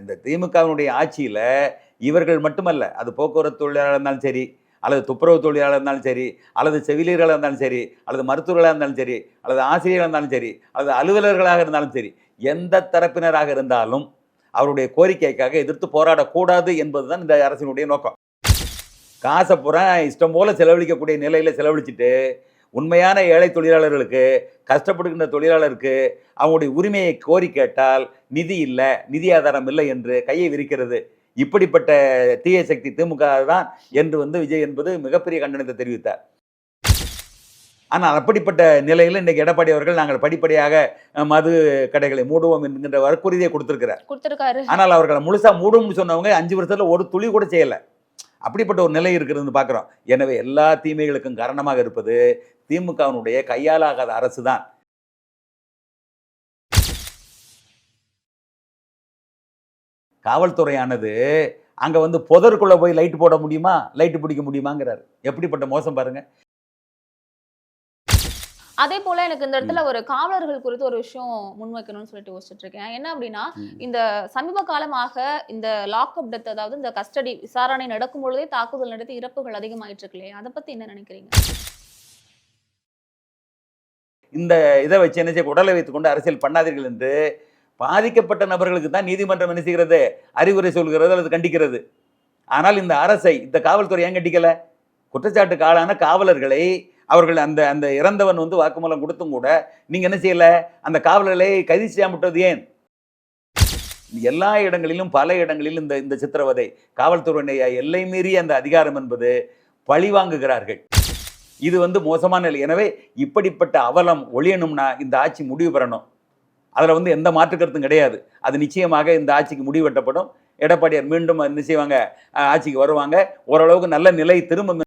இந்த திமுகவினுடைய ஆட்சியில் இவர்கள் மட்டுமல்ல, அது போக்குவரத்து தொழிலாளர் இருந்தாலும் சரி, அல்லது துப்புரவு தொழிலாளர் இருந்தாலும் சரி, அல்லது செவிலியர்களாக இருந்தாலும் சரி, அல்லது மருத்துவர்களாக இருந்தாலும் சரி, அல்லது ஆசிரியர்களாக இருந்தாலும் சரி, அல்லது அலுவலர்களாக இருந்தாலும் சரி, எந்த தரப்பினராக இருந்தாலும் அவருடைய கோரிக்கைக்காக எதிர்த்து போராடக்கூடாது என்பதுதான் இந்த அரசினுடைய நோக்கம். காசை பூரா இஷ்டம் போல செலவழிக்கக்கூடிய நிலையில செலவழிச்சிட்டு, உண்மையான ஏழை தொழிலாளர்களுக்கு, கஷ்டப்படுகின்ற தொழிலாளருக்கு அவங்களுடைய உரிமையை கோரி கேட்டால் நிதி இல்ல, நிதி ஆதாரம் இல்லை என்று கையை விரிக்கிறது. இப்படிப்பட்ட தீய சக்தி திமுக தான் என்று விஜய் என்பது மிகப்பெரிய கண்டனத்தை தெரிவித்தார். ஆனால் அப்படிப்பட்ட நிலையில் இன்றைக்கு எடப்பாடி அவர்கள் நாங்கள் படிப்படியாக மது கடைகளை மூடுவோம் என்கின்ற வாக்குறுதியை கொடுத்திருக்காரு. ஆனால் அவர்களை முழுசா மூடும்னு சொன்னவங்க 5 வருஷத்துல ஒரு துளி கூட செய்யல. அப்படிப்பட்ட ஒரு நிலை இருக்கிறதுன்னு பார்க்குறோம். எனவே எல்லா தீமைகளுக்கும் காரணமாக இருப்பது திமுகவினுடைய கையாலாகாத அரசு தான். காவல்துறையானது அங்க புதருக்குள்ள போய் லைட் போட முடியுமா, லைட் பிடிக்க முடியுமாங்கிறாரு. எப்படிப்பட்ட மோசம் பாருங்க. அதே போல எனக்கு இந்த இடத்துல ஒரு காவலர்கள் குறித்து ஒரு விஷயம் முன்வைக்கணும்னு சொல்லிட்டு யோசிச்சுட்டு இருக்கேன். என்ன அப்படின்னா, இந்த சமீப காலமாக இந்த லாக்அப் டெத், அதாவது இந்த கஸ்டடி விசாரணை நடக்கும் பொழுதே தாக்குதல் நடத்தி இறப்புகள் அதிகமாயிட்டு இருக்கு இல்லையா? அதை பத்தி என்ன நினைக்கிறீங்க? இந்த இதை வச்சு என்ன செய்ய, உடலை வைத்துக் கொண்டு அரசியல் பண்ணாதீர்கள் என்று பாதிக்கப்பட்ட நபர்களுக்கு தான் நீதிமன்றம் என்ன செய்கிறது, அறிவுரை சொல்கிறது அல்லது கண்டிக்கிறது. ஆனால் இந்த அரசை, இந்த காவல்துறை ஏன் கண்டிக்கல? குற்றச்சாட்டுக்கு ஆளான காவலர்களை அவர்கள் அந்த அந்த இறந்தவன் வாக்குமூலம் கொடுத்தும் கூட நீங்க என்ன செய்யல, அந்த காவலர்களை கைது செய்யாமட்டது ஏன்? எல்லா இடங்களிலும் பல இடங்களிலும் இந்த இந்த சித்திரவதை, காவல்துறையினுடைய எல்லை மீறிய அந்த அதிகாரம் என்பது பழி வாங்குகிறார்கள். இது மோசமான நிலை. எனவே இப்படிப்பட்ட அவலம் ஒழியணும்னா இந்த ஆட்சி முடிவு பெறணும். அதில் எந்த மாற்று கருத்தும் கிடையாது. அது நிச்சயமாக இந்த ஆட்சிக்கு முடிவு வெட்டப்படும். எடப்பாடியார் மீண்டும் என்ன செய்வாங்க, ஆட்சிக்கு வருவாங்க. ஓரளவுக்கு நல்ல நிலை திரும்ப.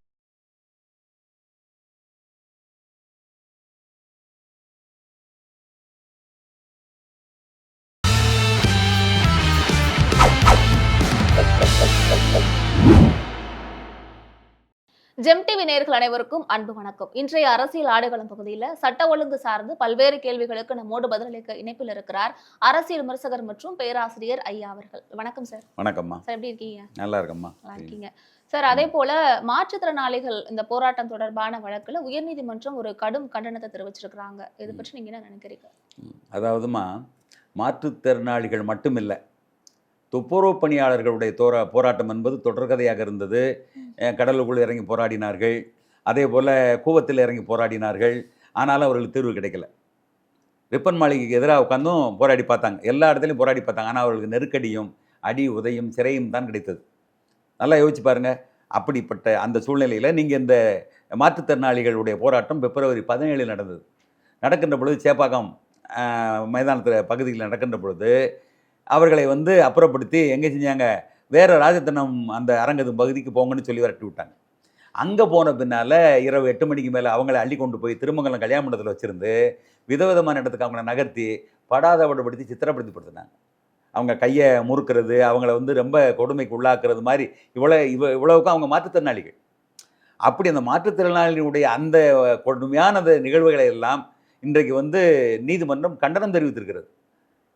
ஜெம் டிவி நேயர்கள் அனைவருக்கும் அன்பு வணக்கம். இன்றைய அரசியல் ஆடுகளம் பகுதியில் சட்ட ஒழுங்கு சார்ந்து பல்வேறு கேள்விகளுக்கு நம்மோடு பதிலளிக்க இணைப்பில் இருக்கிறார் அரசியல் விமர்சகர் மற்றும் பேராசிரியர் ஐயா அவர்கள். வணக்கம் சார். வணக்கம்மா. சார், எப்படி இருக்கீங்க? நல்லா இருக்கம்மா. நல்லா இருக்கீங்க சார். அதே போல மாற்றுத்திறனாளிகள் இந்த போராட்டம் தொடர்பான வழக்குல உயர்நீதிமன்றம் ஒரு கடும் கண்டனத்தை தெரிவிச்சிருக்கிறாங்க. இதை பற்றி நீங்க என்ன நினைக்கிறீங்க? அதாவதுமா, மாற்றுத்திறனாளிகள் மட்டுமில்லை, துப்புரவு பணியாளர்களுடைய போராட்டம் என்பது தொடர்கதையாக இருந்தது. கடலுக்குள் இறங்கி போராடினார்கள், அதே போல் கூவத்தில் இறங்கி போராடினார்கள். ஆனாலும் அவர்களுக்கு தீர்வு கிடைக்கல. ரிப்பன் மாளிகைக்கு எதிராக உட்காந்தும் போராடி பார்த்தாங்க, எல்லா இடத்துலையும் போராடி பார்த்தாங்க. ஆனால் அவர்களுக்கு நெருக்கடியும் அடி உதையும் சிறையும் தான் கிடைத்தது. நல்லா யோசிச்சு பாருங்கள். அப்படிப்பட்ட அந்த சூழ்நிலையில் நீங்கள் இந்த மாற்றுத்திறனாளிகளுடைய போராட்டம் பிப்ரவரி 17 நடந்தது. நடக்கின்ற பொழுது சேப்பாக்கம் மைதானத்தில் பகுதியில் நடக்கின்ற பொழுது அவர்களை அப்புறப்படுத்தி எங்கே செஞ்சாங்க, வேறு ராஜத்தனம் அந்த அரங்கது பகுதிக்கு போங்கன்னு சொல்லி விரட்டி விட்டாங்க. அங்கே போன பின்னால் இரவு 8 மணிக்கு மேலே அவங்கள அள்ளி கொண்டு போய் திருமங்கலம் கல்யாண மண்டபத்தில் வச்சுருந்து விதவிதமான இடத்துக்கு அவங்கள நகர்த்தி படாதபடுத்தி சித்திரப்படுத்தினாங்க. அவங்க கையை முறுக்கிறது, அவங்கள ரொம்ப கொடுமைக்கு உள்ளாக்குறது மாதிரி இவ்வளவுக்கும் அவங்க மாற்றுத்திறனாளிகள். அப்படி அந்த மாற்றுத்திறனாளிகளுடைய அந்த கொடுமையான நிகழ்வுகளை எல்லாம் இன்றைக்கு நீதிமன்றம் கண்டனம் தெரிவித்திருக்கிறது.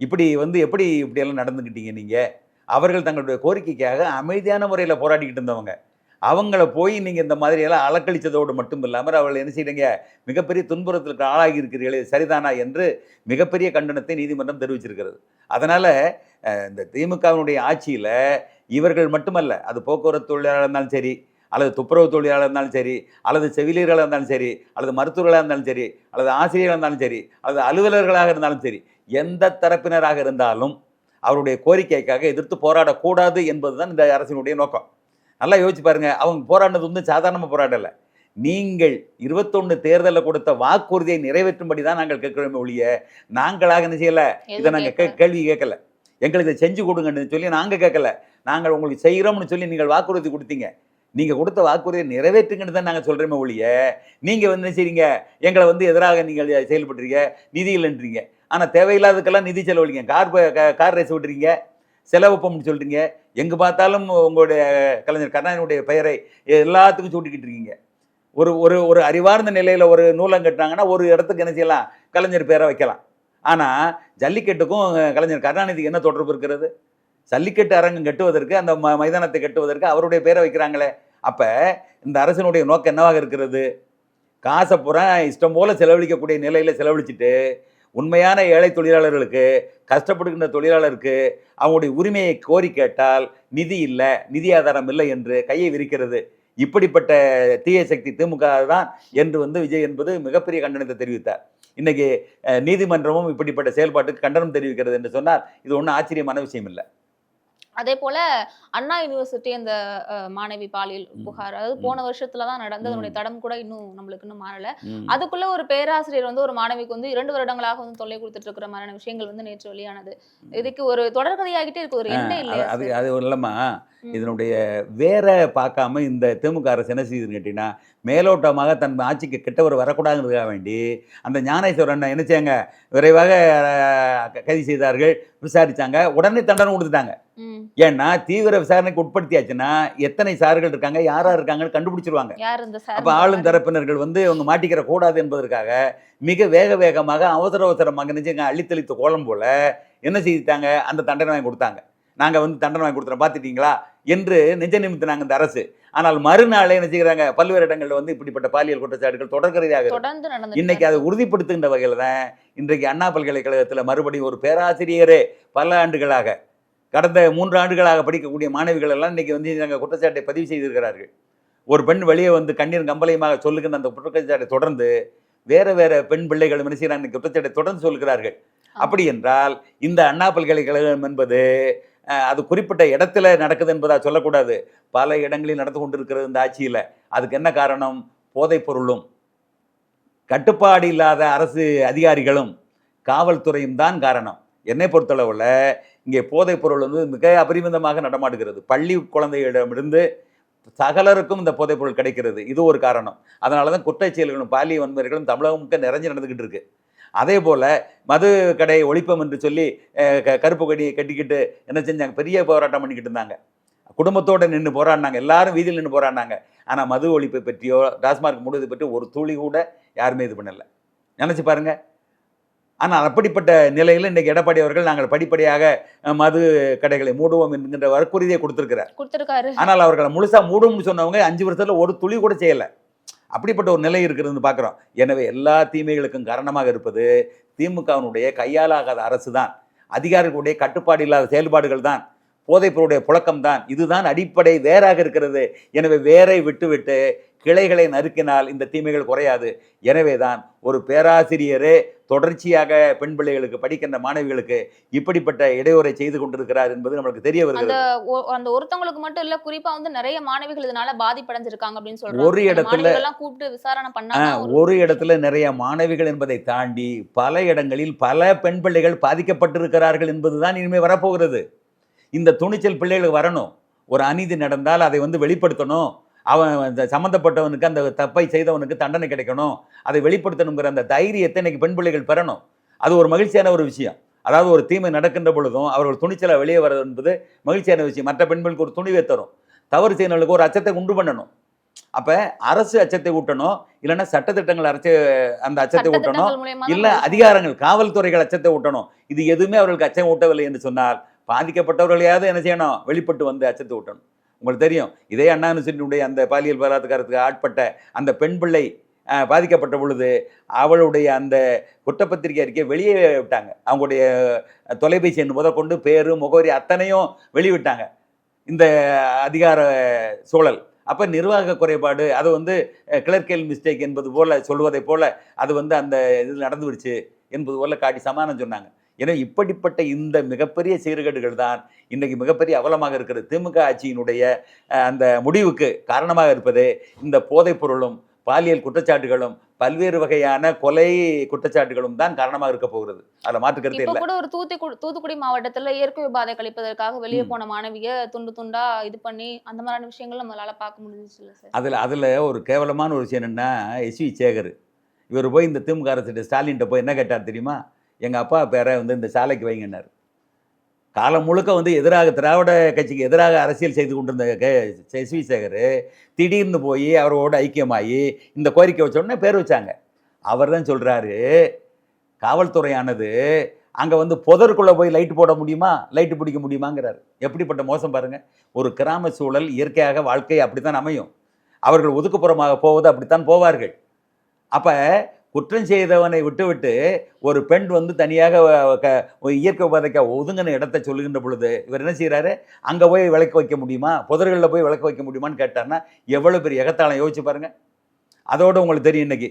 இப்படி எப்படி இப்படியெல்லாம் நடந்துக்கிட்டீங்க நீங்கள்? அவர்கள் தங்களுடைய கோரிக்கைக்காக அமைதியான முறையில் போராடிக்கிட்டு இருந்தவங்க, அவங்கள போய் நீங்கள் இந்த மாதிரியெல்லாம் அலக்கழித்ததோடு மட்டும் இல்லாமல் அவர்கள் என்ன செய்யுங்க, மிகப்பெரிய துன்புறத்திற்கு ஆளாகி இருக்கிறீர்களே, சரிதானா என்று மிகப்பெரிய கண்டனத்தை நீதிமன்றம் தெரிவிச்சிருக்கிறது. அதனால் இந்த திமுகவினுடைய ஆட்சியில் இவர்கள் மட்டுமல்ல, அது போக்குவரத்து தொழிலாளர் இருந்தாலும் சரி, அல்லது துப்புரவு தொழிலாளர் இருந்தாலும் சரி, அல்லது செவிலியர்களாக இருந்தாலும் சரி, அல்லது மருத்துவர்களாக இருந்தாலும் சரி, அல்லது ஆசிரியர்களாக இருந்தாலும் சரி, அல்லது அலுவலர்களாக இருந்தாலும் சரி, எந்த தரப்பினராக இருந்தாலும் அவருடைய கோரிக்கைக்காக எதிர்த்து போராடக்கூடாது என்பதுதான் இந்த அரசினுடைய நோக்கம். நல்லா யோசிச்சு பாருங்க. அவங்க போராடினது சாதாரணமாக போராடலை. நீங்கள் 21 தேர்தலில் கொடுத்த வாக்குறுதியை நிறைவேற்றும்படி தான் நாங்கள் கேட்கிறோமே ஒழிய, நாங்களாக என்ன செய்யலை, இதை நாங்கள் கேள்வி கேட்கல. எங்களுக்கு இதை செஞ்சு கொடுங்கன்னு சொல்லி நாங்கள் கேட்கல. நாங்கள் உங்களுக்கு செய்கிறோம்னு சொல்லி நீங்கள் வாக்குறுதி கொடுத்தீங்க. நீங்கள் கொடுத்த வாக்குறுதியை நிறைவேற்றுங்கன்னு தான் நாங்கள் சொல்கிறோமே ஒழிய, நீங்கள் என்ன செய்றீங்க, எங்களை எதிராக நீங்கள் செயல்படுறீங்க, நிதி இல்லைன்றீங்க. ஆனால் தேவையில்லாததுக்கெல்லாம் நிதி செலவழிங்க. கார் ரேஸ் விட்டுறீங்க, செலவு பண்ணு சொல்கிறீங்க. எங்கே பார்த்தாலும் உங்களுடைய கலைஞர் கருணாநிதியுடைய பெயரை எல்லாத்துக்கும் சூட்டிக்கிட்டு இருக்கீங்க. ஒரு ஒரு ஒரு அறிவார்ந்த நிலையில் ஒரு நூலம் கட்டினாங்கன்னா ஒரு இடத்துக்கு என்ன செய்யலாம், கலைஞர் பேரை வைக்கலாம். ஆனால் ஜல்லிக்கட்டுக்கும் கலைஞர் கருணாநிதிக்கு என்ன தொடர்பு இருக்கிறது? ஜல்லிக்கட்டு அரங்கம் கட்டுவதற்கு, அந்த மைதானத்தை கட்டுவதற்கு அவருடைய பேரை வைக்கிறாங்களே. அப்ப இந்த அரசினுடைய நோக்கம் என்னவாக இருக்கிறது? காசை பூரா இஷ்டம் போல செலவழிக்கக்கூடிய நிலையில செலவழிச்சிட்டு, உண்மையான ஏழை தொழிலாளர்களுக்கு, கஷ்டப்படுகின்ற தொழிலாளருக்கு அவங்களுடைய உரிமையை கோரி கேட்டால் நிதி இல்ல, நிதி ஆதாரம் இல்லை என்று கையை விரிக்கிறது. இப்படிப்பட்ட தீய சக்தி திமுக தான் என்று விஜய் என்பது மிகப்பெரிய கண்டனத்தை தெரிவித்தார். இன்னைக்கு நீதிமன்றமும் இப்படிப்பட்ட செயல்பாட்டுக்கு கண்டனம் தெரிவிக்கிறது என்று சொன்னால் இது ஒன்றும் ஆச்சரியமான விஷயம் இல்லை. அதே போல அண்ணா யூனிவர்சிட்டி அந்த மாணவி பாலியல் புகார், அதாவது போன வருஷத்துல தான் நடந்தது. அதனுடைய தடம் கூட நம்மளுக்கு இன்னும் மாறல. அதுக்குள்ள ஒரு பேராசிரியர் ஒரு மாணவிக்கு 2 வருடங்களாக தொல்லை கொடுத்துட்டு இருக்கிற மாதிரியான விஷயங்கள் நேற்று வெளியானது. இதுக்கு ஒரு தொடர்கதையாகிட்டே இருக்கு, ஒரு எண்ணே இல்லையா? அது இல்லம்மா, இதனுடைய வேற பார்க்காம இந்த திமுக அரசு என்ன செய்யுதுன்னு கேட்டீங்கன்னா, மேலோட்டமாக தன் ஆட்சிக்கு கெட்டவர் வரக்கூடாதுங்கிறதுக்காக வேண்டி அந்த ஞானேஸ்வரன் என்ன செய்யாங்க, விரைவாக கைது செய்தார்கள், விசாரிச்சாங்க, உடனே தண்டனை கொடுத்துட்டாங்க. ஏன்னா தீவிர விசாரணைக்கு உட்படுத்தியாச்சுன்னா எத்தனை சார்கள் இருக்காங்க, யாரா இருக்காங்கன்னு கண்டுபிடிச்சிருவாங்க. அப்ப ஆளும் தரப்பினர்கள் அவங்க மாட்டிக்கிற கூடாது என்பதற்காக மிக வேகமாக அவசரமாக நினைச்சுங்க அள்ளித்தளித்த கோலம் போல என்ன செய்தாங்க, அந்த தண்டனை வாங்கி கொடுத்தாங்க. நாங்க தண்டனை வாங்கி கொடுத்துறோம் பார்த்துட்டீங்களா என்று நெஞ்ச நிமித்தினாங்க இந்த அரசு. ஆனால் மறுநாளே என்ன செய்கிறாங்க, பல்வேறு இடங்கள்ல இப்படிப்பட்ட பாலியல் குற்றச்சாட்டுகள் தொடர்கதையாக இன்னைக்கு அதை உறுதிப்படுத்துகின்ற வகையில் தான் இன்றைக்கு அண்ணா பல்கலைக்கழகத்தில் மறுபடியும் ஒரு பேராசிரியரே பல ஆண்டுகளாக, கடந்த 3 ஆண்டுகளாக படிக்கக்கூடிய மாணவிகள் எல்லாம் இன்னைக்கு நாங்கள் குற்றச்சாட்டை பதிவு செய்திருக்கிறார்கள். ஒரு பெண் வெளியே கண்ணீர் கம்பளையுமாக சொல்லுகின்ற அந்த குற்றச்சாட்டை தொடர்ந்து வேற பெண் பிள்ளைகள் என்ன செய்யறாங்க, குற்றச்சாட்டை தொடர்ந்து சொல்கிறார்கள். அப்படி என்றால் இந்த அண்ணா பல்கலைக்கழகம் என்பது அது குறிப்பிட்ட இடத்துல நடக்குது என்பதா சொல்லக்கூடாது, பல இடங்களில் நடந்து கொண்டிருக்கிறது இந்த ஆட்சியில். அதுக்கு என்ன காரணம்? போதைப் பொருளும் கட்டுப்பாடு இல்லாத அரசு அதிகாரிகளும் காவல்துறையும் தான் காரணம். என்னை பொறுத்தளவில் இங்கே போதைப் பொருள் மிக அபரிமிதமாக நடமாடுகிறது. பள்ளி குழந்தைகளிடமிருந்து சகலருக்கும் இந்த போதைப் பொருள் கிடைக்கிறது. இது ஒரு காரணம். அதனால தான் குற்றச் செயல்களும் பாலியல் வன்முறைகளும் தமிழகம் முழுக்க நிறைஞ்சு நடந்துக்கிட்டு இருக்கு. அதே போல் மது கடை ஒழிப்பம் என்று சொல்லி கருப்பு கொடியை கட்டிக்கிட்டு என்ன செஞ்சாங்க, பெரிய போராட்டம் பண்ணிக்கிட்டு இருந்தாங்க. குடும்பத்தோடு நின்று போராடினாங்க, எல்லாரும் வீதியில் நின்று போராடினாங்க. ஆனால் மது ஒழிப்பை பற்றியோ டாஸ்மார்க் மூடுவதை பற்றியோ ஒரு துளி கூட யாருமே இது பண்ணலை. நினச்சி பாருங்கள். ஆனால் அப்படிப்பட்ட நிலையில் இன்றைக்கு எடப்பாடி அவர்கள் நாங்கள் படிப்படியாக மது கடைகளை மூடுவோம் என்கின்ற வாக்குறுதியை கொடுத்துருக்காரு. ஆனால் அவர்களை முழுசாக மூடும்னு சொன்னவங்க 5 வருஷத்தில் ஒரு துளி கூட செய்யலை. அப்படிப்பட்ட ஒரு நிலை இருக்கிறதுன்னு பார்க்குறோம். எனவே எல்லா தீமைகளுக்கும் காரணமாக இருப்பது திமுகவினுடைய கையாலாகாத அரசு தான், அதிகாரிகளுடைய கட்டுப்பாடு இல்லாத செயல்பாடுகள் தான், போதைப்பொருளுடைய புழக்கம் தான். இதுதான் அடிப்படை வேறாக இருக்கிறது. எனவே வேரை விட்டுவிட்டு கிளைகளை நறுக்கினால் இந்த தீமைகள் குறையாது. எனவே தான் ஒரு பேராசிரியரே தொடர்ச்சியாக பெண் பிள்ளைகளுக்கு, படிக்கின்ற மாணவிகளுக்கு இப்படிப்பட்ட இடையூறை செய்து கொண்டிருக்கிறார் என்பது நம்மளுக்கு தெரிய வருகிறது. அந்த ஒருத்தவங்களுக்கு மட்டும் இல்ல, குறிப்பா நிறைய மாணவிகள் இதனால பாதிப்படைஞ்சிருக்காங்க அப்படின்னு சொல்றாங்க. ஒரு இடத்துல கூப்பிட்டு விசாரணை பண்ணாங்க. ஒரு இடத்துல நிறைய மாணவிகள் என்பதை தாண்டி பல இடங்களில் பல பெண் பிள்ளைகள் பாதிக்கப்பட்டிருக்கிறார்கள் என்பதுதான் இனிமே வரப்போகிறது. இந்த துணிச்சல் பிள்ளைகளுக்கு வரணும். ஒரு அநீதி நடந்தால் அதை வெளிப்படுத்தணும். அவன் சம்மந்தப்பட்டவனுக்கு, அந்த தப்பை செய்தவனுக்கு தண்டனை கிடைக்கணும். அதை வெளிப்படுத்தணுங்கிற அந்த தைரியத்தை இன்னைக்கு பெண் பிள்ளைகள் பெறணும். அது ஒரு மகிழ்ச்சியான ஒரு விஷயம். அதாவது ஒரு தீமை நடக்கின்ற பொழுதும் அவர்கள் துணிச்சலை வெளியே வர்றது என்பது மகிழ்ச்சியான விஷயம். மற்ற பெண்களுக்கு ஒரு துணிவை தரும். தவறு செய்யறவர்களுக்கு ஒரு அச்சத்தை உண்டு பண்ணணும். அப்போ அரசு அச்சத்தை ஊட்டணும், இல்லைன்னா சட்டத்திட்டங்கள் அந்த அச்சத்தை ஊட்டணும், இல்லை அதிகாரங்கள் காவல்துறைகள் அச்சத்தை ஊட்டணும். இது எதுவுமே அவர்களுக்கு அச்சம் ஊட்டவில்லை என்று சொன்னால் பாதிக்கப்பட்டவர்களையாவது என்ன செய்யணும், வெளிப்பட்டு அச்சத்தை ஊட்டணும். உங்களுக்கு தெரியும், இதே அண்ணா யூனிவர்சிட்டியுடைய அந்த பாலியல் பலாத்காரத்துக்கு ஆட்பட்ட அந்த பெண் பிள்ளை பாதிக்கப்பட்ட பொழுது அவளுடைய அந்த குற்றப்பத்திரிகை அறிக்கையை வெளியே விட்டாங்க. அவங்களுடைய தொலைபேசி எண் முதற்கொண்டு பேரு முகவரி அத்தனையும் வெளிவிட்டாங்க. இந்த அதிகார சூழல் அப்போ நிர்வாக குறைபாடு, அது கிளர்க்கல் மிஸ்டேக் என்பது போல சொல்வதை போல அது அந்த இது நடந்துவிடுச்சு என்பது போல காட்டி சமானம் சொன்னாங்க. எனவே இப்படிப்பட்ட இந்த மிகப்பெரிய சீர்கேடுகள் தான் இன்றைக்கு மிகப்பெரிய அவலமாக இருக்கிறது. திமுக ஆட்சியினுடைய அந்த முடிவுக்கு காரணமாக இருப்பது இந்த போதைப் பொருளும் பாலியல் குற்றச்சாட்டுகளும் பல்வேறு வகையான கொலை குற்றச்சாட்டுகளும் தான் காரணமாக இருக்க போகிறது. அதில் மாற்று கருத்து இல்லை. கூட ஒரு தூத்துக்குடி மாவட்டத்தில் இயற்கை விபாதை கழிப்பதற்காக வெளியே போன மாணவிய துண்டு துண்டா இது பண்ணி அந்த மாதிரியான விஷயங்கள் நம்மளால பார்க்க முடிஞ்சிச்சு இல்லை சார்? அதில் ஒரு கேவலமான ஒரு விஷயம் என்னன்னா, எஸ்வி சேகர் இவர் போய் இந்த திமுக அரசு ஸ்டாலின்கிட்ட போய் என்ன கேட்டார் தெரியுமா? எங்கள் அப்பா பேரை இந்த சாலைக்கு வைங்கன்னார். காலம் முழுக்க எதிராக திராவிட கட்சிக்கு எதிராக அரசியல் செய்து கொண்டிருந்த எஸ்வி சேகர் திடீர்னு போய் அவரோட ஐக்கியமாகி இந்த கோரிக்கை வச்ச உடனே பேர் வச்சாங்க. அவர் தான் சொல்கிறாரு, காவல்துறையானது அங்கே வந்து புதருக்குள்ளே போய் லைட்டு போட முடியுமா, லைட்டு பிடிக்க முடியுமாங்கிறார். எப்படிப்பட்ட மோசம் பாருங்கள். ஒரு கிராம சூழல் இயற்கையாக வாழ்க்கை அப்படித்தான் அமையும். அவர்கள் ஒதுக்குப்புறமாக போவது அப்படித்தான் போவார்கள். அப்போ குற்றம் செய்தவனை விட்டுவிட்டு ஒரு பெண் வந்து தனியாக இயற்கை உபாதைக்கு ஒதுங்கின இடத்த சொல்லுகின்ற பொழுது இவர் என்ன செய்கிறாரு, அங்கே போய் விளக்கு வைக்க முடியுமா, புதர்களில் போய் விளக்கு வைக்க முடியுமான்னு கேட்டார்னா எவ்வளோ பெரிய எகத்தாளம் யோசிச்சு பாருங்கள். அதோடு உங்களுக்கு தெரியும் இன்னைக்கு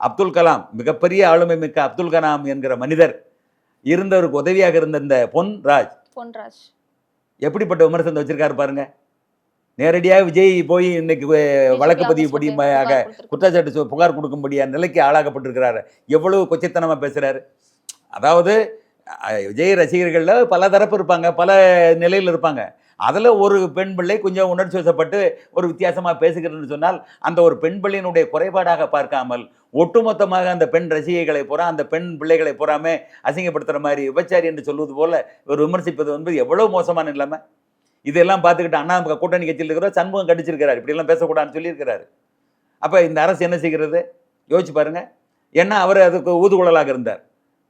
அப்துல் கலாம், மிகப்பெரிய ஆளுமை மிக்க அப்துல் கலாம் என்கிற மனிதர் இருந்தவருக்கு உதவியாக இருந்த இந்த பொன்ராஜ் எப்படிப்பட்ட விமர்சனத்தை வச்சிருக்காரு பாருங்க. நேரடியாக விஜய் போய் இன்னைக்கு வழக்கு பதிவுபடியாக குற்றச்சாட்டு புகார் கொடுக்கும்படியா நிலைக்கு ஆளாகப்பட்டிருக்கிறாரு. எவ்வளவு கொச்சைத்தனமாக பேசுகிறாரு. அதாவது விஜய் ரசிகர்களில் பல தரப்பு இருப்பாங்க, பல நிலையில் இருப்பாங்க. அதில் ஒரு பெண் பிள்ளை கொஞ்சம் உணர்ச்சி வசப்பட்டு ஒரு வித்தியாசமாக பேசுகிறேன்னு சொன்னால் அந்த ஒரு பெண் பிள்ளையினுடைய குறைபாடாக பார்க்காமல் ஒட்டுமொத்தமாக அந்த பெண் ரசிகைகளை பூரா, அந்த பெண் பிள்ளைகளை பூராமே அசிங்கப்படுத்துகிற மாதிரி விபச்சாரி என்று சொல்வது போல ஒரு விமர்சிப்பது என்பது எவ்வளோ மோசமான நிலைமை. இதெல்லாம் பார்த்துக்கிட்டு அண்ணா கூட்டணி கட்சியில் இருக்கிற சண்முகம் கடிச்சிருக்கிறார், இப்படியெல்லாம் பேசக்கூடாதுன்னு சொல்லியிருக்கிறாரு. அப்போ இந்த அரசு என்ன செய்கிறது யோசிச்சு பாருங்க. ஏன்னா அவர் அதுக்கு ஊதுகுழலாக இருந்தார்,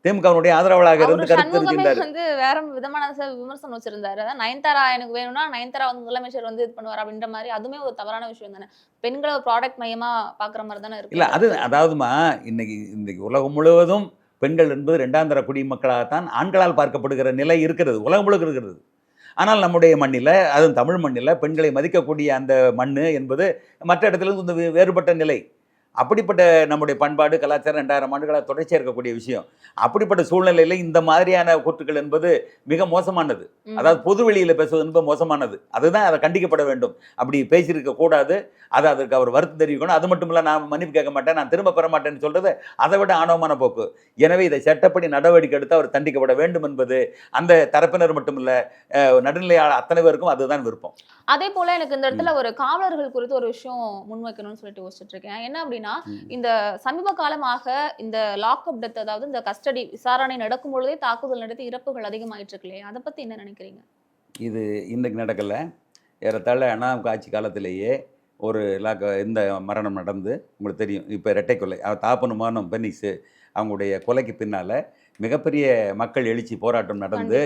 திமுகவுடைய ஆதரவாளராக இருந்து கருத்து தெரிவித்தார். வந்து வேற விதமான விமர்சனம் வச்சிருந்தாரு. அதான் நயன்தாரா எனக்கு வேணும்னா நயன்தாரா வந்து முதலமைச்சர் வந்து இது பண்ணுவார் அப்படின்ற மாதிரி. அதுவுமே ஒரு தவறான விஷயம் தானே. பெண்களை ஒரு ப்ராடக்ட் மையமா பார்க்குற மாதிரி தானே இருக்கு. இல்லை அது அதாவதுமா இன்னைக்கு உலகம் முழுவதும் பெண்கள் என்பது இரண்டாம் தர குடிமக்களாகத்தான் ஆண்களால் பார்க்கப்படுகிற நிலை இருக்கிறது, உலகம் முழுக்க இருக்கிறது. ஆனால் நம்முடைய மண்ணில், அதுவும் தமிழ் மண்ணில் பெண்களை மதிக்கக்கூடிய அந்த மண் என்பது மற்ற இடத்துல வேறுபட்ட நிலை. அப்படிப்பட்ட நம்முடைய பண்பாடு கலாச்சாரம் 2000 ஆண்டுகளாக தொடர்ச்சியாக இருக்கக்கூடிய விஷயம். அப்படிப்பட்ட சூழ்நிலையில் இந்த மாதிரியான கூற்றுக்கள் என்பது மிக மோசமானது. அதாவது பொது வெளியில் பேசுவது என்பது மோசமானது. அதுதான் அதை கண்டிக்கப்பட வேண்டும். அப்படி பேசியிருக்க கூடாது. அதை அதற்கு அவர் வருத்தம் தெரிவிக்கணும். அது மட்டும் இல்லை, நான் மன்னிப்பு கேட்க மாட்டேன், நான் திரும்ப பெற மாட்டேன்னு சொல்கிறது அதை விட ஆணவமான போக்கு. எனவே இதை சட்டப்படி நடவடிக்கை எடுத்து அவர் தண்டிக்கப்பட வேண்டும் என்பது அந்த தரப்பினர் மட்டும் இல்லை, நடுநிலையாளர் அத்தனை பேருக்கும் அதுதான் விருப்பம். அதே போல எனக்கு இந்த இடத்துல ஒரு காவலர்கள் குறித்து ஒரு விஷயம் முன்வைக்கணும்னு சொல்லிட்டு யோசிச்சுட்டு இருக்கேன். என்ன அப்படின்னா, இந்த சமீப காலமாக இந்த லாக்அப் டெத், அதாவது இந்த கஸ்டடி விசாரணை நடக்கும் பொழுதே தாக்குதல் நடத்தி இறப்புகள் அதிகமாயிட்டு இருக்கு இல்லையா, அதை பத்தி என்ன நினைக்கிறீங்க? இது இன்றைக்கு நடக்கலை, ஏறத்தாழ அண்ணா ஆட்சி காலத்திலேயே ஒரு இந்த மரணம் நடந்து உங்களுக்கு தெரியும். இப்போ இரட்டை கொலை, தாப்பனுமானும் பெனிக்ஸு அவங்களுடைய கொலைக்கு பின்னால் மிகப்பெரிய மக்கள் எழுச்சி போராட்டம் நடந்து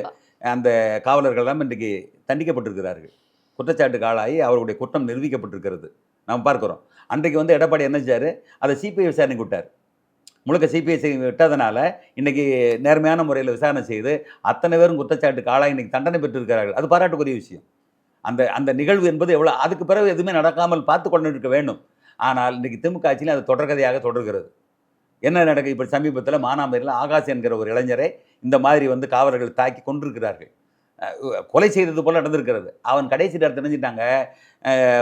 அந்த காவலர்கள்லாம் இன்றைக்கு தண்டிக்கப்பட்டிருக்கிறார்கள். குற்றச்சாட்டுக்கு ஆளாகி அவருடைய குற்றம் நிரூபிக்கப்பட்டிருக்கிறது நாம் பார்க்குறோம். அன்றைக்கு வந்து எடப்பாடி என்ன செஞ்சார், அதை சிபிஐ விசாரணைக்கு விட்டார். முழுக்க சிபிஐ விட்டதுனால இன்றைக்கி நேர்மையான முறையில் விசாரணை செய்து அத்தனை பேரும் குற்றச்சாட்டுக்கு ஆளாக இன்றைக்கி தண்டனை பெற்றிருக்கிறார்கள். அது பாராட்டுக்குரிய விஷயம். அந்த நிகழ்வு என்பது எவ்வளோ, அதுக்கு பிறகு எதுவுமே நடக்காமல் பார்த்து கொண்டு இருக்க வேண்டும். ஆனால் இன்றைக்கி திமுக ஆட்சியில் அது தொடர்கதையாக தொடர்கிறது. என்ன நடக்குது, இப்போ சமீபத்தில் மானாமரியில் ஆகாஷ் என்கிற ஒரு இளைஞரை இந்த மாதிரி வந்து காவலர்கள் தாக்கி கொண்டிருக்கிறார்கள். கொலை செய்தது போல் நடந்திருக்கிறது. அவன் கடைசி நேரத்தில் தெரிஞ்சிட்டாங்க,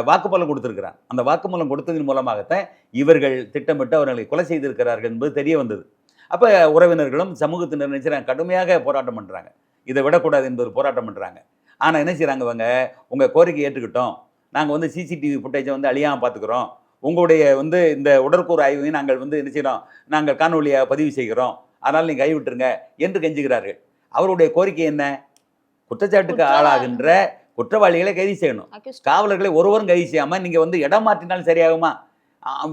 வாக்குமூலம் கொடுத்துருக்கிறான். அந்த வாக்குமூலம் கொடுத்ததன் மூலமாகத்தான் இவர்கள் திட்டமிட்டு அவர்களை கொலை செய்திருக்கிறார்கள் என்பது தெரிய வந்தது. அப்போ உறவினர்களும் சமூகத்தினர் நினைச்சாங்க, கடுமையாக போராட்டம் பண்ணுறாங்க, இதை விடக்கூடாது என்பது போராட்டம் பண்ணுறாங்க. ஆனால் என்ன செய்கிறாங்க, இவங்க உங்கள் கோரிக்கை ஏற்றுக்கிட்டோம், நாங்கள் வந்து சிசிடிவி ஃபுட்டேஜை வந்து அழியாமல் பார்த்துக்குறோம், உங்களுடைய வந்து இந்த உடற்கூறு ஆய்வையும் நாங்கள் வந்து என்ன செய்கிறோம், நாங்கள் காணொலியாக பதிவு செய்கிறோம், அதனால் நீங்கள் கைவிட்டுருங்க என்று கெஞ்சுகிறார்கள். அவருடைய கோரிக்கை என்ன, குற்றச்சாட்டுக்கு ஆளாகின்ற குற்றவாளிகளை கைது செய்யணும். காவலர்களை ஒருவரும் கைது செய்யாமல் நீங்கள் வந்து இடம் மாற்றினாலும் சரியாகுமா?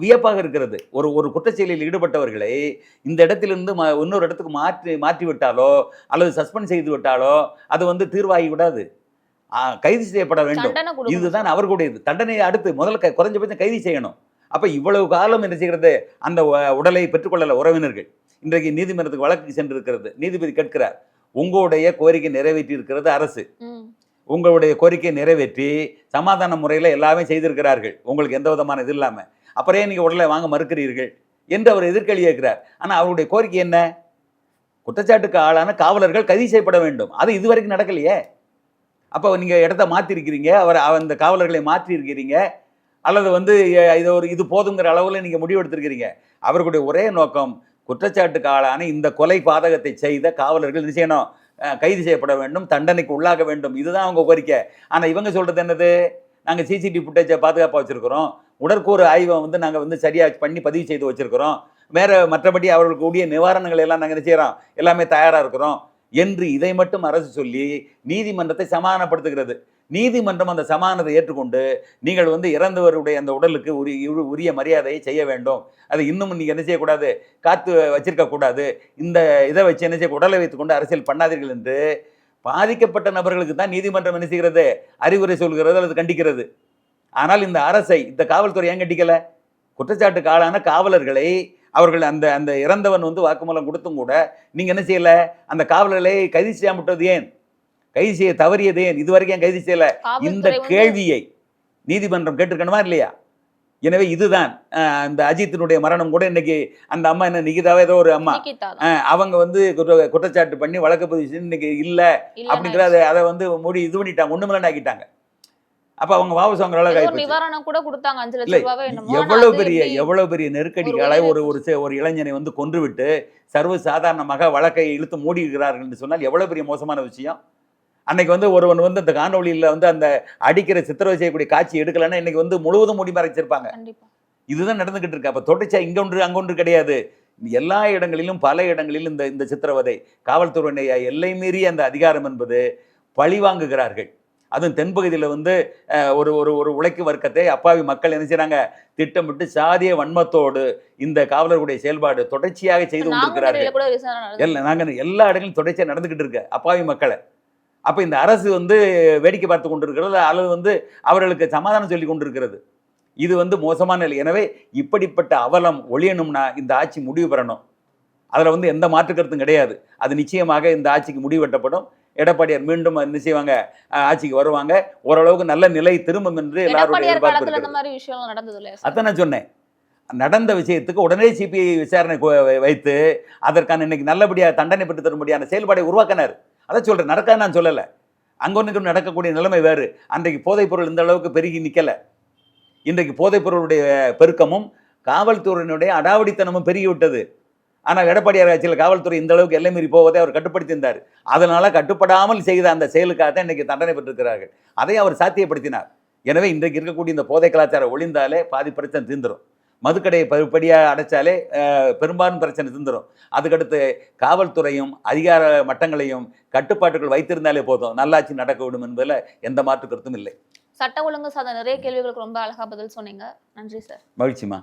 வியப்பாக இருக்கிறது. ஒரு குற்றச்செயலில் ஈடுபட்டவர்களை இந்த இடத்திலிருந்து இன்னொரு இடத்துக்கு மாற்றி விட்டாலோ அல்லது சஸ்பெண்ட் செய்து விட்டாலோ அது வந்து தீர்வாகி விடாது, கைது செய்யப்பட வேண்டும். இதுதான் அவர்களுடையது. தண்டனை அடுத்து முதல்ல குறைஞ்சபட்சம் கைது செய்யணும். அப்போ இவ்வளவு காலம் என்ன செய்கிறது, அந்த உடலை பெற்றுக்கொள்ளல உறவினர்கள். இன்றைக்கு நீதிமன்றத்துக்கு வழக்கு சென்றிருக்கிறது. நீதிபதி கேட்கிறார், உங்களுடைய கோரிக்கை நிறைவேற்றி இருக்கிறது அரசு, உங்களுடைய கோரிக்கை நிறைவேற்றி சமாதான முறையில் எல்லாமே செய்திருக்கிறார்கள், உங்களுக்கு எந்த விதமான இது இல்லாமல், அப்புறம் நீங்கள் உடலை வாங்க மறுக்கிறீர்கள் என்று அவர் எதிர்கேள்வி கேட்கிறார். ஆனால் அவருடைய கோரிக்கை என்ன, குற்றச்சாட்டுக்கு ஆளான காவலர்கள் கைது செய்யப்பட வேண்டும். அது இதுவரைக்கும் நடக்கலையே. அப்போ நீங்கள் இடத்த மாற்றிருக்கிறீங்க, அந்த காவலர்களை மாற்றியிருக்கிறீங்க, அல்லது வந்து இது போதுங்கிற அளவில் நீங்கள் முடிவெடுத்திருக்கிறீங்க. அவர்களுடைய ஒரே நோக்கம், குற்றச்சாட்டுக்கு ஆளான இந்த கொலை பாதகத்தை செய்த காவலர்கள் என்ன செய்யணும், கைது செய்யப்பட வேண்டும், தண்டனைக்கு உள்ளாக வேண்டும். இதுதான் அவங்க கோரிக்கை. ஆனால் இவங்க சொல்கிறது என்னது, நாங்கள் சிசிடிவி ஃபுட்டேஜை பாதுகாப்பாக வச்சுருக்கிறோம், உடற்கூறு ஆய்வை வந்து நாங்கள் வந்து சரியாக பண்ணி பதிவு செய்து வச்சுருக்கிறோம், வேறு மற்றபடி அவர்களுக்கு கூடிய நிவாரணங்கள் எல்லாம் நாங்கள் என்ன செய்கிறோம், எல்லாமே தயாராக இருக்கிறோம் என்று இதை மட்டும் அரசு சொல்லி நீதிமன்றத்தை சமாதானப்படுத்துகிறது. நீதிமன்றம் அந்த சமானத்தை ஏற்றுக்கொண்டு நீங்கள் வந்து இறந்தவருடைய அந்த உடலுக்கு உரிய மரியாதையை செய்ய வேண்டும். அதை இன்னும் நீங்கள் என்ன செய்யக்கூடாது, காத்து வச்சிருக்க கூடாது, இந்த இதை வச்சு என்ன செய்ய உடலை வைத்துக்கொண்டு அரசியல் பண்ணாதீர்கள் என்று பாதிக்கப்பட்ட நபர்களுக்கு தான் நீதிமன்றம் என்ன செய்கிறது, அறிவுரை சொல்கிறது அல்லது கண்டிக்கிறது. ஆனால் இந்த அரசை, இந்த காவல்துறை ஏன் கண்டிக்கல? குற்றச்சாட்டுக்கு ஆளான காவலர்களை அவர்கள் அந்த அந்த இறந்தவன் வந்து வாக்குமூலம் கொடுத்தும் கூட நீங்க என்ன செய்யல, அந்த காவலர்களை கைது செய்யாம விட்டது ஏன்? கைது செய்ய தவறியது ஏன்? இதுவரைக்கும் ஏன் கைது செய்யல? இந்த காவல்துறை வந்து கேள்வியை நீதிமன்றம் கேட்டிருக்கணுமா இல்லையா? எனவே இதுதான் அந்த அஜித்தினுடைய மரணம் கூட இன்னைக்கு அந்த அம்மா என்ன நிகிதாவே ஏதோ ஒரு அம்மா நிக்கிதா தான். அவங்க வந்து குற்றச்சாட்டு பண்ணி வழக்கு பதிவு செஞ்சு இன்னைக்கு இல்ல இல்லைன்னா அப்படிங்கிற அதை வந்து இது பண்ணிட்டாங்க, ஒண்ணுமில்லன்னு ஆக்கிட்டாங்க. அப்ப அவங்க வாபஸ் வாங்குற அளவுக்கு ஏதோ ஒரு ஆயிப்போச்சு. நிவாரணம் கூட கொடுத்தாங்க 5 இல்லை, லட்சம் ரூபாவே என்னமோ. ஆனா எவ்வளவு அது பெரிய எப்படி எவ்வளவு பெரிய நெருக்கடிகளை ஒரு ஒரு இளைஞனை வந்து கொன்றுவிட்டு சர்வ சாதாரணமாக வழக்கை இழுத்து மூடி இருக்கிறார்கள் என்று சொன்னால் எவ்வளவு பெரிய மோசமான விஷயம். அன்னைக்கு வந்து ஒருவன் வந்து அந்த காணொளியில வந்து அந்த அடிக்கிற சித்திரவதை செய்யக்கூடிய காட்சி எடுக்கலன்னா இன்னைக்கு வந்து முழுவதும் மூடி மறைச்சிருப்பாங்க. கண்டிப்பா. இதுதான் நடந்துகிட்டு இருக்கு. அப்ப தொடர்ச்சியா இங்க ஒன்று அங்க ஒன்று கிடையாது. எல்லா இடங்களிலும் பல இடங்களிலும் இந்த இந்த சித்திரவதை, காவல்துறையினுடைய எல்லை மீறிய அந்த அதிகாரம் என்பது பழி வாங்குகிறார்கள். அதுவும் தென்பகுதியில் வந்து ஒரு ஒரு ஒரு உழைக்கும் வர்க்கத்தை அப்பாவி மக்கள் என்ன செய்றாங்க, திட்டமிட்டு சாதிய வன்மத்தோடு இந்த காவலர்களுடைய செயல்பாடு தொடர்ச்சியாக செய்து கொண்டிருக்கிறார்கள். நாங்குநேரியில கூட விசாரணை நடந்தது. நாங்கள் எல்லா இடங்களிலும் தொடர்ச்சியாக நடந்துகிட்டு இருக்கு அப்பாவி மக்களை. அப்ப இந்த அரசு வந்து வேடிக்கை பார்த்து கொண்டிருக்கிறது அல்லது வந்து அவர்களுக்கு சமாதானம் சொல்லி கொண்டிருக்கிறது. இது வந்து மோசமான நிலை. எனவே இப்படிப்பட்ட அவலம் ஒழியணும்னா இந்த ஆட்சி முடிவு பெறணும். அதுல வந்து எந்த மாற்று கருத்தும் கிடையாது. அது நிச்சயமாக இந்த ஆட்சிக்கு முடிவு வெட்டப்படும். எடப்பாடியார் மீண்டும் என்ன செய்வாங்க, ஆட்சிக்கு வருவாங்க. ஓரளவுக்கு நல்ல நிலை திரும்பும் என்று எல்லாருடைய எடப்பாடியார் எதிர்பார்ப்பு காலத்துல இந்த இருக்கிறது. மாதிரி விஷயம் நடந்தது இல்லையா சார்? அதான் நான் சொன்னேன். நடந்த விஷயத்துக்கு உடனே சிபிஐ விசாரணை வைத்து அதற்கான இன்னைக்கு நல்லபடியாக தண்டனை பெற்று தரும்படியான செயல்பாடை உருவாக்கினார். அதான் சொல்றேன், நடக்காது நான் சொல்லலை. அங்கொன்றுக்கு நடக்கக்கூடிய நிலைமை வேறு. அன்றைக்கு போதைப் பொருள் இந்த அளவுக்கு பெருகி நிக்கல. இன்றைக்கு போதைப் பொருளுடைய பெருக்கமும் காவல்துறையினுடைய அடாவடித்தனமும் பெருகிவிட்டது. ஆனால் எடப்பாடியார் ஆட்சியில் காவல்துறை இந்த அளவுக்கு எல்லை மீறி போவதை அவர் கட்டுப்படுத்தியிருந்தார். அதனால கட்டுப்படாமல் செய்த அந்த செயலுக்காக தான் இன்னைக்கு தண்டனை பெற்றிருக்கிறார்கள். அதை அவர் சாத்தியப்படுத்தினார். எனவே இன்றைக்கு இருக்கக்கூடிய இந்த போதை கலாச்சாரம் ஒழிந்தாலே பாதி பிரச்சனை தீர்ந்துடும். மதுக்கடையை படிப்படியாக அடைச்சாலே பெரும்பாலும் பிரச்சனை தீர்ந்துடும். அதுக்கடுத்து காவல்துறையும் அதிகார மட்டங்களையும் கட்டுப்பாட்டுகள் வைத்திருந்தாலே போதும், நல்லாட்சி நடக்க விடும் என்பதில் எந்த மாற்று கருத்தும் இல்லை. சட்ட ஒழுங்கு சார்ந்த நிறைய கேள்விகளுக்கு ரொம்ப அழகா பதில் சொன்னீங்க. நன்றி சார். மகிழ்ச்சிமா.